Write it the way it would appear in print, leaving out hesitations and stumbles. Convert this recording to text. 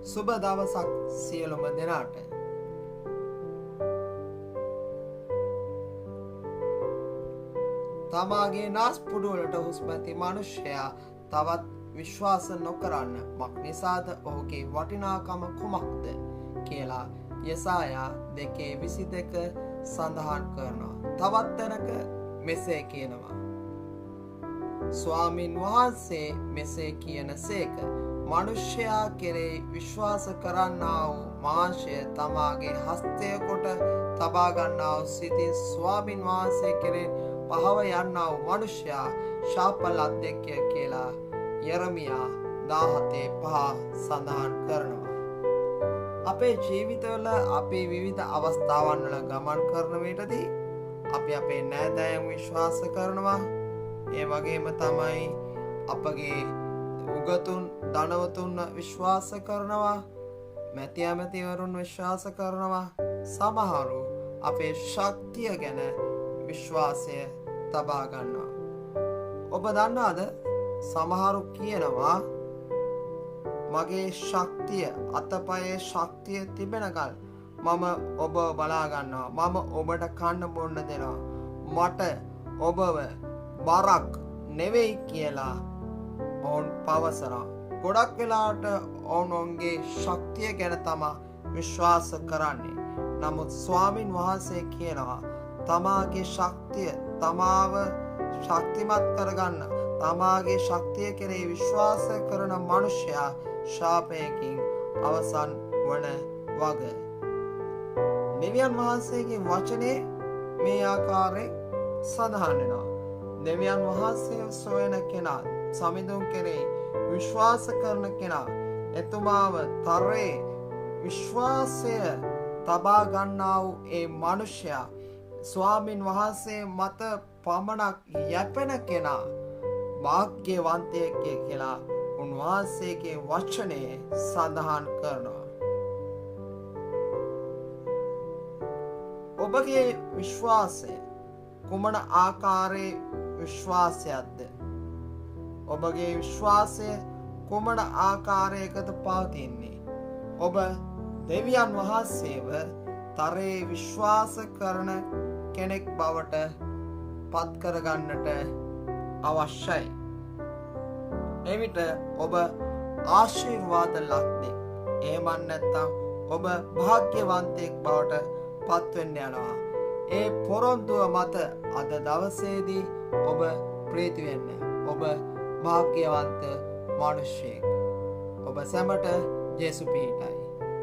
සුබ දවසක් සියලුම දෙනාට. තමාගේ නාස්පුඩු වලට හුස්ම ඇති මනුෂ්‍යයා තවත් විශ්වාස නොකරන්න මක් නිසාද ඔහුගේ වටිනාකම කුමක්ද කියලා යසායා 2:22 සඳහන් කරනවා. තවත් තැනක මෙසේ කියනවා. ස්වාමින් වහන්සේ මෙසේ කියනසේක මනුෂ්‍යයා කෙරෙහි විශ්වාස කරන්නා වූ මාංශය තමාගේ හස්තය කොට තබා ගන්නා වූ සිතින් ස්වාමින් වහන්සේ කෙරෙහි පහව යන්නා වූ මනුෂ්‍යයා ශාපලද්දෙක්ය කියලා යෙරමියා 17:5 සඳහන් කරනවා. අපේ ජීවිතවල අපේ විවිධ අවස්ථාවන් වල ගමන් කරන විටදී අපි අපේ නෑදෑයන් විශ්වාස කරනවා. ඒ වගේම තමයි අපගේ උගතුන් ධනවතුන් විශ්වාස කරනවා. මැති ඇමතිවරුන් විශ්වාස කරනවා. සමහරු අපේ ශක්තිය ගැන විශ්වාසය තබා ගන්නවා. ඔබ දන්නවද සමහරු කියනවා මගේ ශක්තිය අතපයේ ශක්තිය තිබෙනකල් මම ඔබ බලා ගන්නවා. මම ඔබට කන්න බොන්න දෙනවා. මට ඔබව බරක් නෙවෙයි කියලා ඔවුන් පවසනවා. ගොඩක් වෙලාවට ඔවුන්ගේ ශක්තිය ගැන තමා විශ්වාස කරන්නේ. නමුත් ස්වාමින් වහන්සේ කියනවා තමාගේ ශක්තිය තමාව ශක්තිමත් කරගන්න තමාගේ ශක්තිය කෙරෙහි විශ්වාස කරන මනුෂ්‍යයා ශාපයකින් අවසන් වන වග. දෙවියන් වහන්සේගේ වචනේ මේ ආකාරයෙන් සඳහන් වෙනවා. දෙවියන් වහන්සේ සොයන කෙනා සමිඳුන් කෙරෙහි විශ්වාස කරන කෙනා එතුමාව තරේ විශ්වාසය තබා ගන්නා වූ ඒ මනුෂ්‍යයා ස්වාමින් වහන්සේ මත පමණක් යැපෙන කෙනා භාග්‍යවන්තයෙක් කියලා උන්වහන්සේගේ වචනේ සඳහන් කරනවා. ඔබගේ විශ්වාසය කුමන ආකාරයේ විශ්වාසයක්ද? ඔබගේ විශ්වාසය කුමන ආකාරයකද පවතින්නේ? ඔබ දෙවියන් වහන්සේව තරේ විශ්වාස කරන කෙනෙක් බවට පත් කරගන්නට අවශ්‍යයි. එවිට ඔබ ආශිර්වාද ලක්නෙක්. එහෙමත් නැත්නම් ඔබ භාග්‍යවන්තයෙක් බවට පත් වෙන්න යනවා. ඒ පොරොන්දුව මත අද දවසේදී ඔබ ප්‍රීති වෙන්න. ඔබ භාග්‍යවන්ත මිනිසෙක්. ඔබ සැමට ජේසු පිහිටයි.